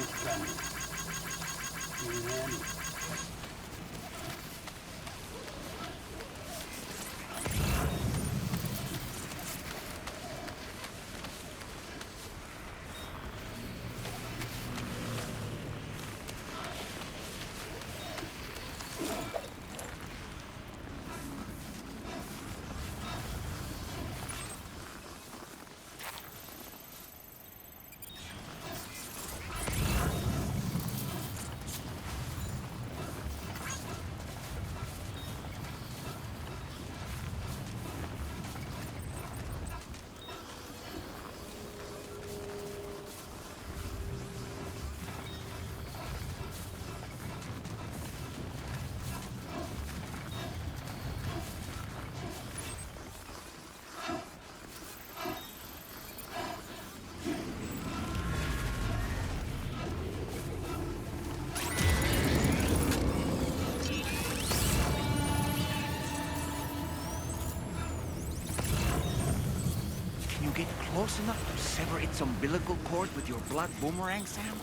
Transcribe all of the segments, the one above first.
Nice try. And Get close enough to sever its umbilical cord with your blood boomerang, Sam?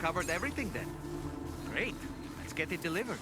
covered everything then. Great. Let's get it delivered.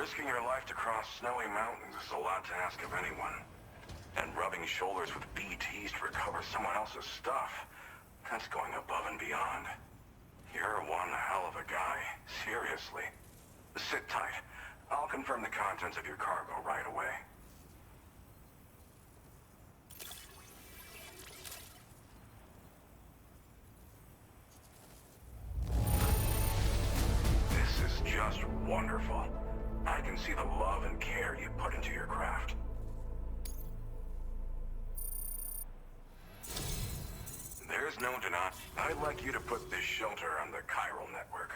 Risking your life to cross snowy mountains is a lot to ask of anyone. And rubbing shoulders with BTs to recover someone else's stuff, that's going above and beyond. You're one hell of a guy, seriously. Sit tight. I'll confirm the contents of your cargo right away. This is just wonderful. I can see the love and care you put into your craft. There's no denying. I'd like you to put this shelter on the chiral network.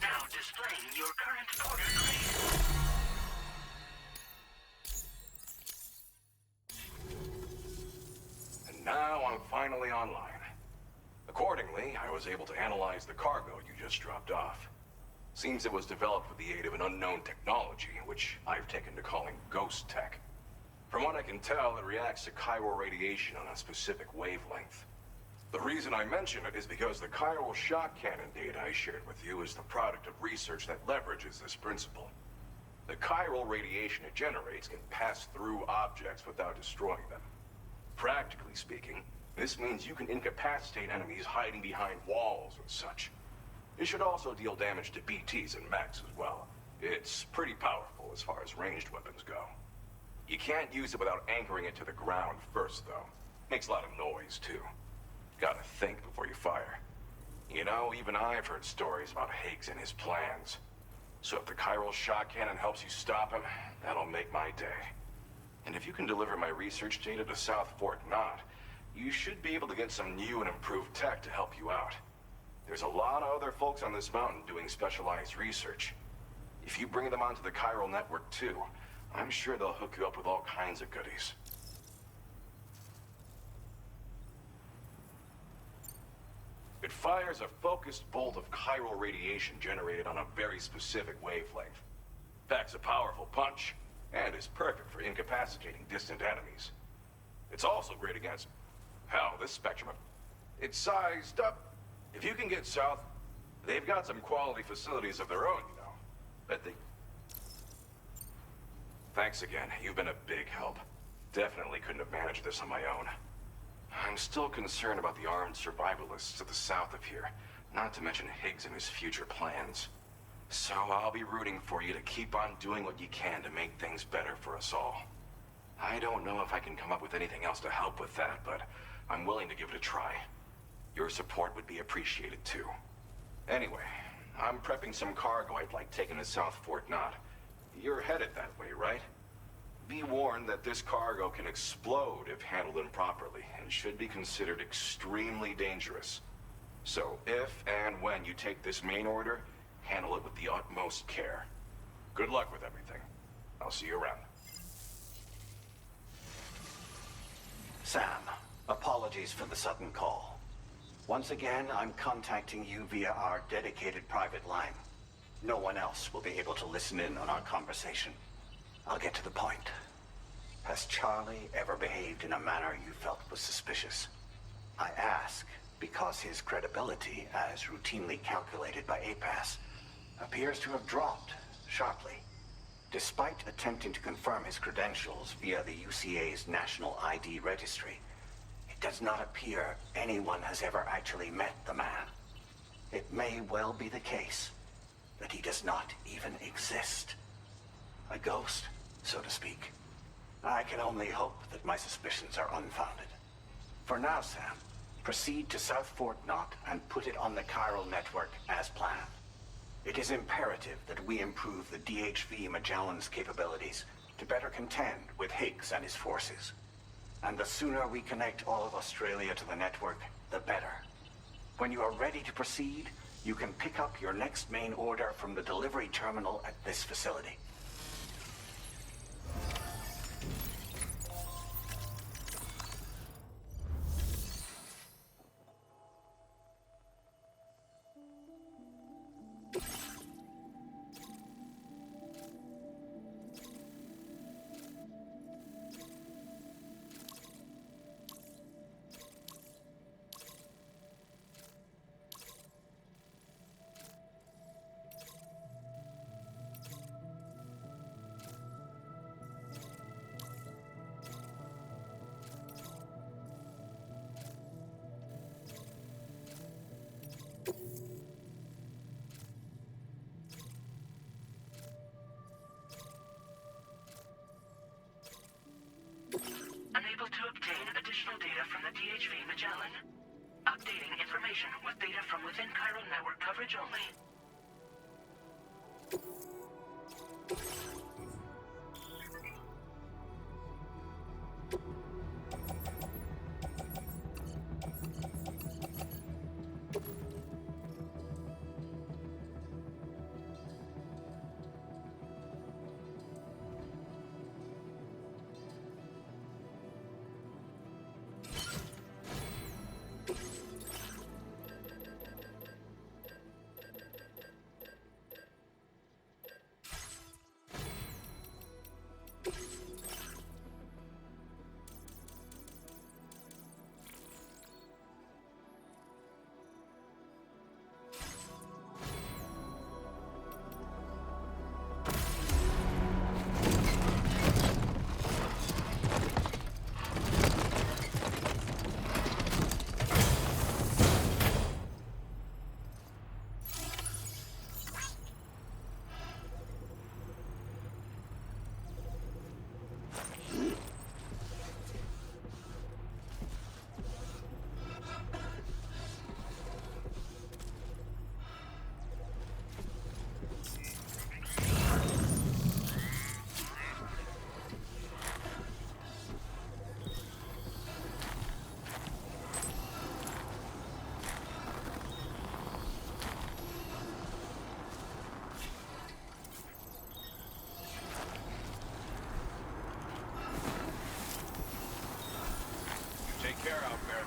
Now displaying your current order grade. And now I'm finally online. Accordingly, I was able to analyze the cargo you just dropped off. Seems it was developed with the aid of an unknown technology, which I've taken to calling ghost tech. From what I can tell, it reacts to chiral radiation on a specific wavelength. The reason I mention it is because the chiral shock cannon data I shared with you is the product of research that leverages this principle. The chiral radiation it generates can pass through objects without destroying them. Practically speaking, this means you can incapacitate enemies hiding behind walls and such. It should also deal damage to BTs and mechs as well. It's pretty powerful as far as ranged weapons go. You can't use it without anchoring it to the ground first, though. Makes a lot of noise, too. Gotta think before you fire. You know, even I've heard stories about Higgs and his plans. So if the chiral shock cannon helps you stop him, that'll make my day. And if you can deliver my research data to South Fort Knot, you should be able to get some new and improved tech to help you out. There's a lot of other folks on this mountain doing specialized research. If you bring them onto the chiral network too, I'm sure they'll hook you up with all kinds of goodies. It fires a focused bolt of chiral radiation generated on a very specific wavelength. Packs a powerful punch, and is perfect for incapacitating distant enemies. It's also great against, hell, this spectrum of... It's sized up. If you can get south, they've got some quality facilities of their own, you know. Bet they... Thanks again, you've been a big help. Definitely couldn't have managed this on my own. I'm still concerned about the armed survivalists to the south of here, not to mention Higgs and his future plans. So I'll be rooting for you to keep on doing what you can to make things better for us all. I don't know if I can come up with anything else to help with that, but I'm willing to give it a try. Your support would be appreciated too. Anyway, I'm prepping some cargo I'd like taken to South Fort Knot. You're headed that way, right? Be warned that this cargo can explode if handled improperly, and should be considered extremely dangerous. So if and when you take this main order, handle it with the utmost care. Good luck with everything. I'll see you around. Sam, apologies for the sudden call. Once again, I'm contacting you via our dedicated private line. No one else will be able to listen in on our conversation. I'll get to the point. Has Charlie ever behaved in a manner you felt was suspicious? I ask because his credibility, as routinely calculated by APAS, appears to have dropped sharply. Despite attempting to confirm his credentials via the UCA's National ID Registry, it does not appear anyone has ever actually met the man. It may well be the case that he does not even exist. A ghost, so to speak. I can only hope that my suspicions are unfounded. For now, Sam, proceed to South Fort Knot and put it on the chiral network as planned. It is imperative that we improve the DHV Magellan's capabilities to better contend with Higgs and his forces. And the sooner we connect all of Australia to the network, the better. When you are ready to proceed, you can pick up your next main order from the delivery terminal at this facility. Unable to obtain additional data from the DHV Magellan. Updating information with data from within chiral network coverage only. Take care out there.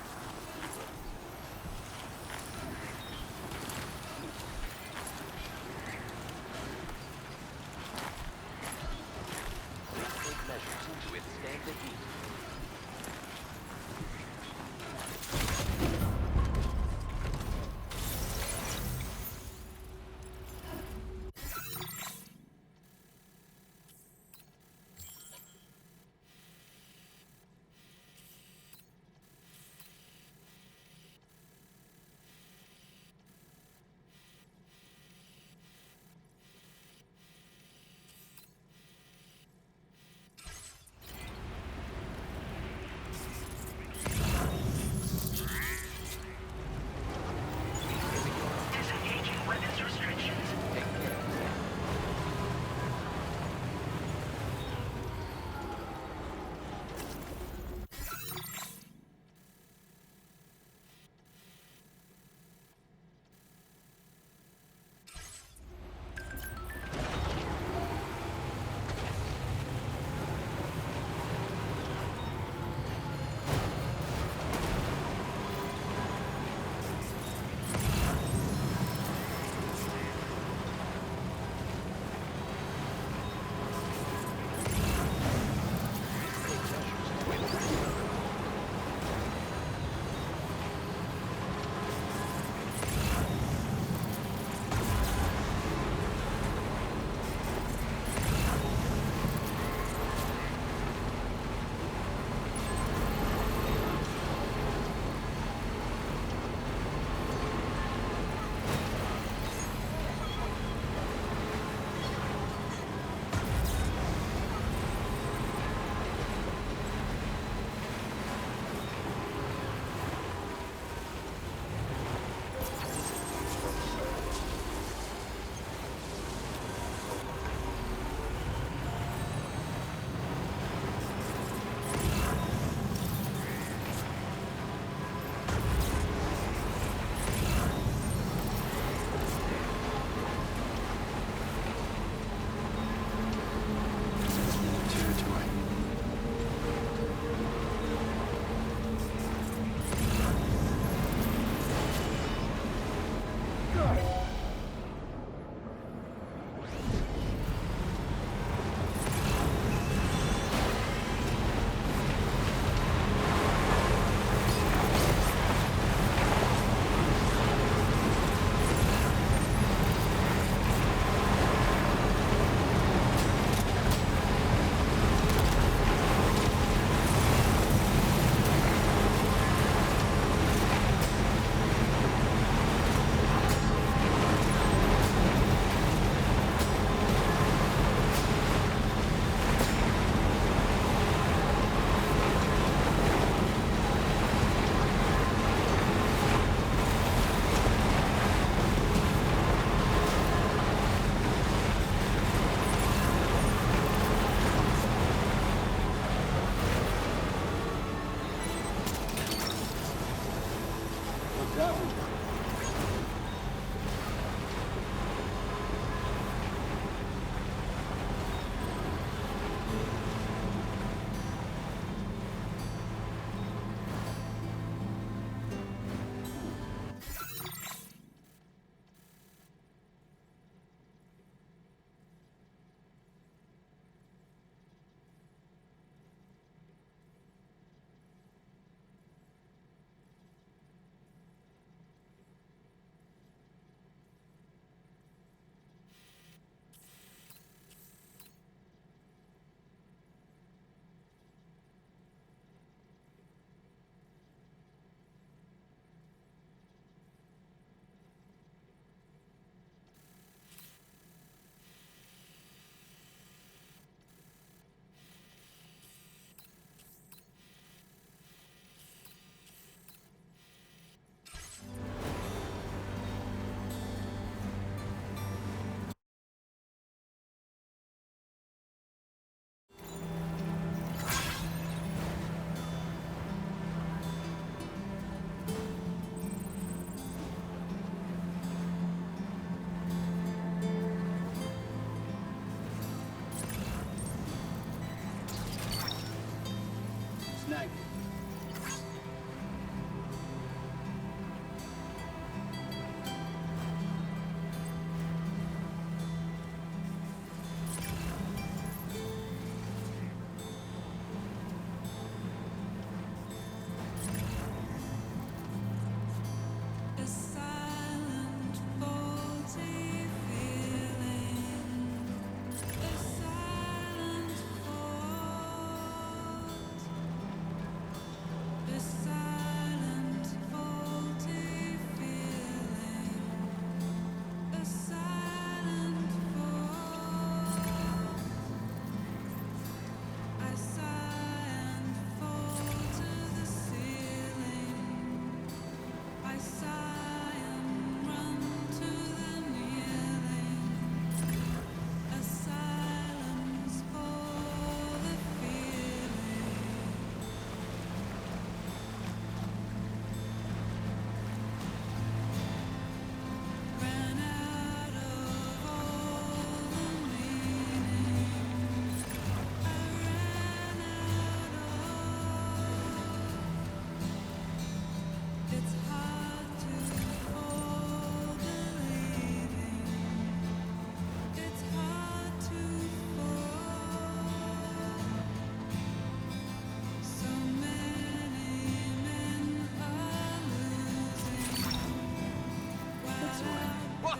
Take measures to withstand the heat.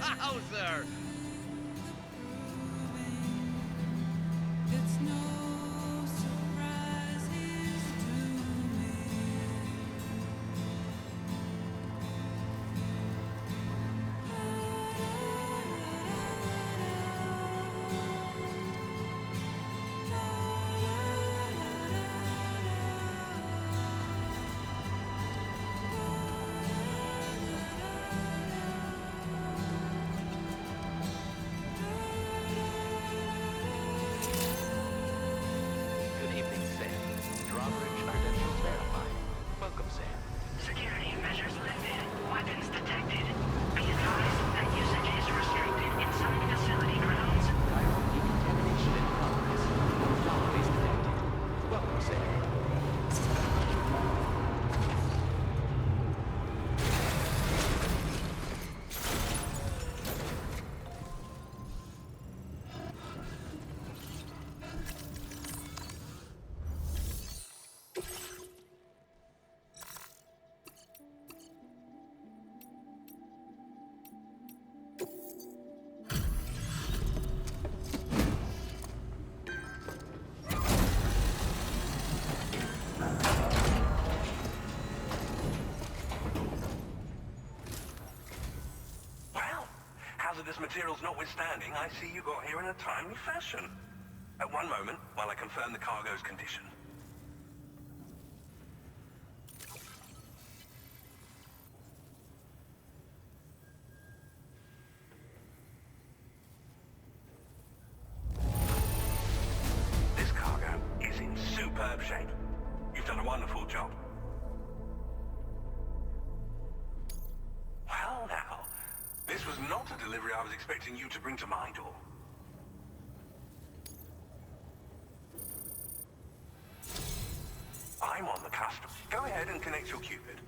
Wowzer! It's no surprise he's doing. Good evening, Sam. Drawbridge credentials verified. Welcome, Sam. Security measures lifted. Weapons detected. Be advised that usage is restricted in some facility grounds. Chiral decontamination in progress. Anomalies detected. Welcome, Sam. Well, hazardous materials notwithstanding, I see you got here in a timely fashion. At one moment, while I confirm the cargo's condition. This cargo is in superb shape. You've done a wonderful job. Well now, this was not a delivery I was expecting you to bring to my door. I'm on the cusp. Go ahead and connect your Cupid.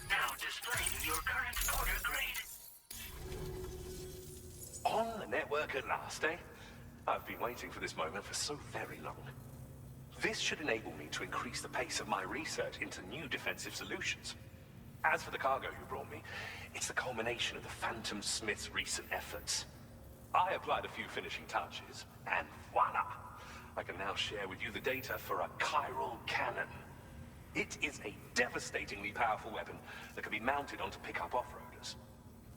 Now displaying your current order grade. On the network at last, eh? I've been waiting for this moment for so very long. This should enable me to increase the pace of my research into new defensive solutions. As for the cargo you brought me, it's the culmination of the Phantom Smith's recent efforts. I applied a few finishing touches, and voila! I can now share with you the data for a chiral cannon. It is a devastatingly powerful weapon that can be mounted onto pickup off-roaders.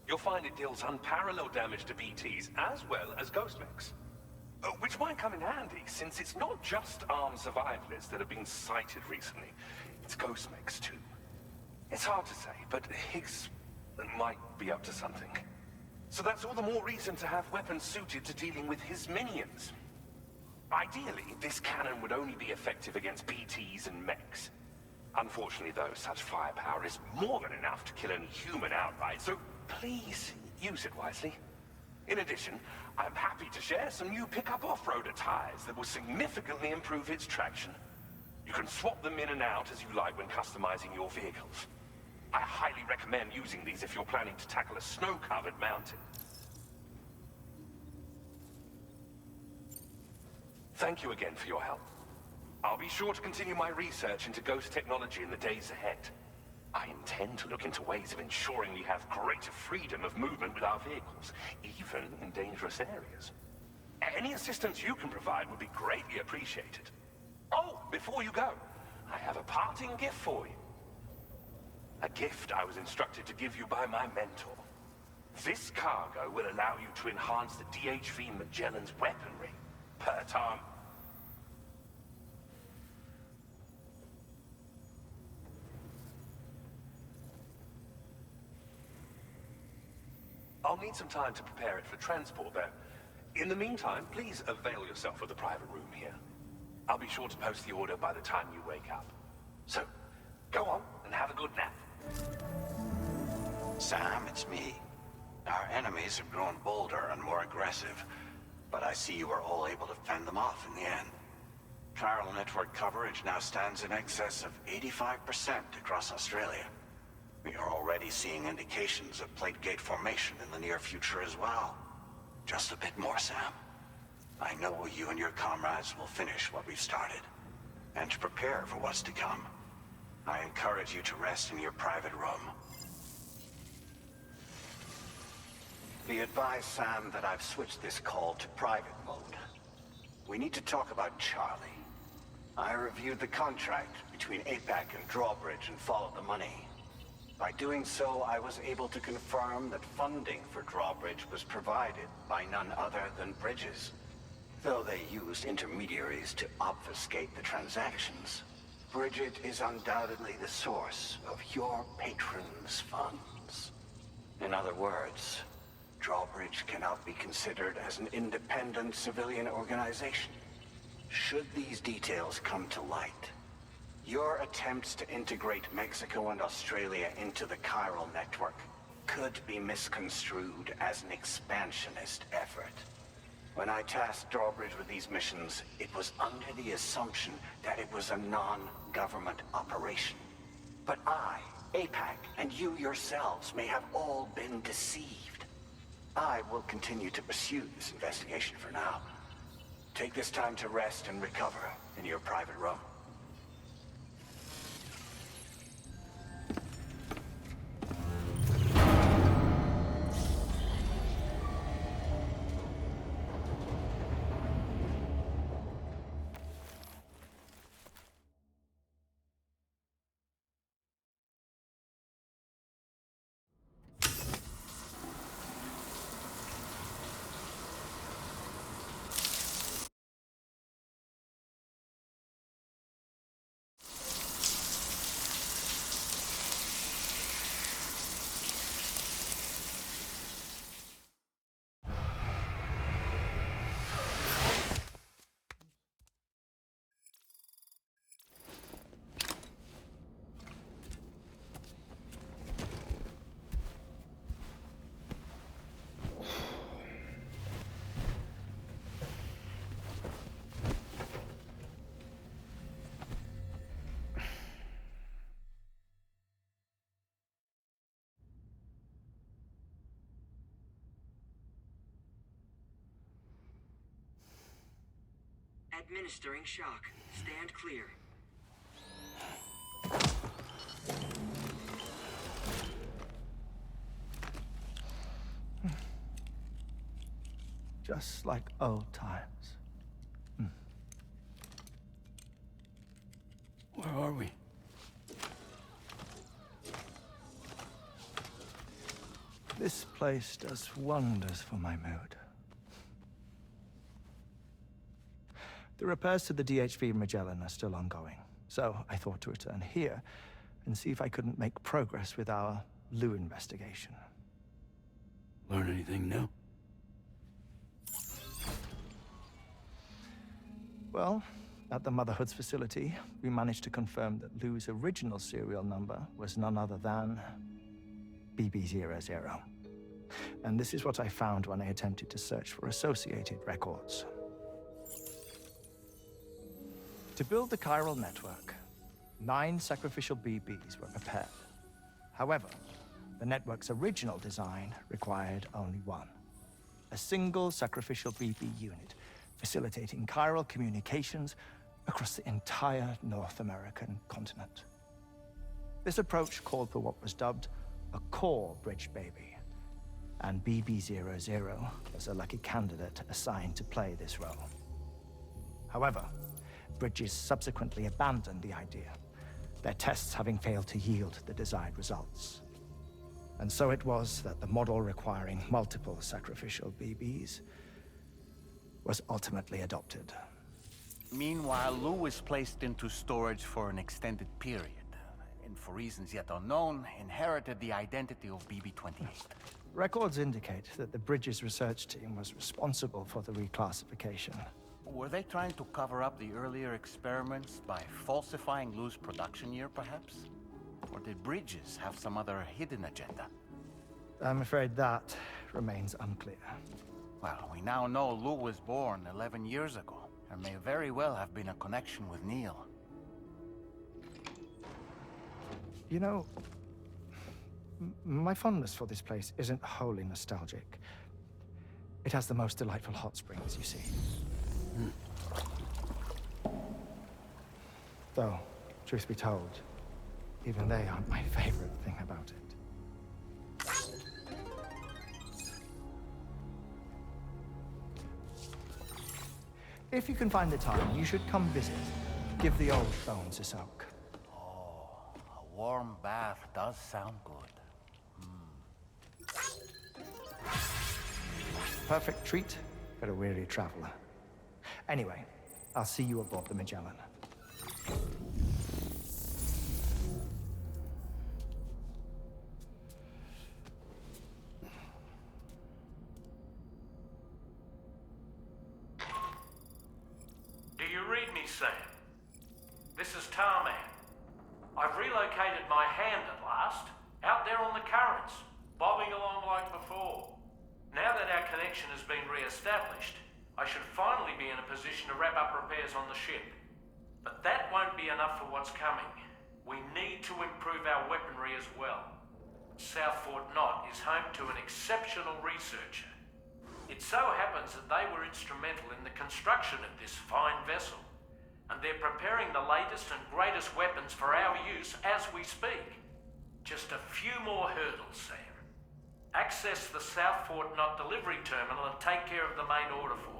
You'll find it deals unparalleled damage to BTs as well as ghost mechs. Which might come in handy, since it's not just armed survivalists that have been sighted recently. It's ghost mechs too. It's hard to say, but Higgs might be up to something. So that's all the more reason to have weapons suited to dealing with his minions. Ideally, this cannon would only be effective against BTs and mechs. Unfortunately, though, such firepower is more than enough to kill any human outright, so please use it wisely. In addition, I'm happy to share some new pickup off-roader tires that will significantly improve its traction. You can swap them in and out as you like when customizing your vehicles. I highly recommend using these if you're planning to tackle a snow-covered mountain. Thank you again for your help. I'll be sure to continue my research into ghost technology in the days ahead. I intend to look into ways of ensuring we have greater freedom of movement with our vehicles, even in dangerous areas. Any assistance you can provide would be greatly appreciated. Oh, before you go, I have a parting gift for you. A gift I was instructed to give you by my mentor. This cargo will allow you to enhance the DHV Magellan's weaponry, per Tom. I'll need some time to prepare it for transport, though. In the meantime, please avail yourself of the private room here. I'll be sure to post the order by the time you wake up. So, go on and have a good nap. Sam, it's me. Our enemies have grown bolder and more aggressive, but I see you were all able to fend them off in the end. Chiral network coverage now stands in excess of 85% across Australia. We are already seeing indications of plate gate formation in the near future as well. Just a bit more, Sam. I know you and your comrades will finish what we've started. And to prepare for what's to come, I encourage you to rest in your private room. Be advised, Sam, that I've switched this call to private mode. We need to talk about Charlie. I reviewed the contract between APAC and Drawbridge and followed the money. By doing so, I was able to confirm that funding for Drawbridge was provided by none other than Bridges. Though they used intermediaries to obfuscate the transactions, Bridget is undoubtedly the source of your patrons' funds. In other words, Drawbridge cannot be considered as an independent civilian organization. Should these details come to light, your attempts to integrate Mexico and Australia into the chiral network could be misconstrued as an expansionist effort. When I tasked Drawbridge with these missions, it was under the assumption that it was a non-government operation. But I, APAC, and you yourselves may have all been deceived. I will continue to pursue this investigation for now. Take this time to rest and recover in your private room. Administering shock. Stand clear. Just like old times. Where are we? This place does wonders for my mood. The repairs to the DHV Magellan are still ongoing, so I thought to return here and see if I couldn't make progress with our Lou investigation. Learn anything new? Well, at the Motherhood's facility, we managed to confirm that Lou's original serial number was none other than BB00. And this is what I found when I attempted to search for associated records. To build the chiral network, 9 sacrificial BBs were prepared. However, the network's original design required only 1. A single sacrificial BB unit, facilitating chiral communications across the entire North American continent. This approach called for what was dubbed a core bridge baby, and BB-00 was a lucky candidate assigned to play this role. However, Bridges subsequently abandoned the idea, their tests having failed to yield the desired results. And so it was that the model requiring multiple sacrificial BBs was ultimately adopted. Meanwhile, Lou was placed into storage for an extended period, and for reasons yet unknown, inherited the identity of BB-28. Records indicate that the Bridges research team was responsible for the reclassification. Were they trying to cover up the earlier experiments by falsifying Lou's production year, perhaps? Or did Bridges have some other hidden agenda? I'm afraid that remains unclear. Well, we now know Lou was born 11 years ago. There may very well have been a connection with Neil. You know, my fondness for this place isn't wholly nostalgic. It has the most delightful hot springs, you see. Though, truth be told, even they aren't my favorite thing about it. If you can find the time, you should come visit. Give the old bones a soak. Oh, a warm bath does sound good. Perfect treat for a weary traveler. Anyway, I'll see you aboard the Magellan. Do you read me, Sam? This is Tarman. I've relocated my hand at last, out there on the currents, bobbing along like before. Now that our connection has been re-established, I should finally be in a position to wrap up repairs on the ship. But that won't be enough for what's coming. We need to improve our weaponry as well. South Fort Knott is home to an exceptional researcher. It so happens that they were instrumental in the construction of this fine vessel, and they're preparing the latest and greatest weapons for our use as we speak. Just a few more hurdles, Sam. Access the South Fort Knott delivery terminal and take care of the main order for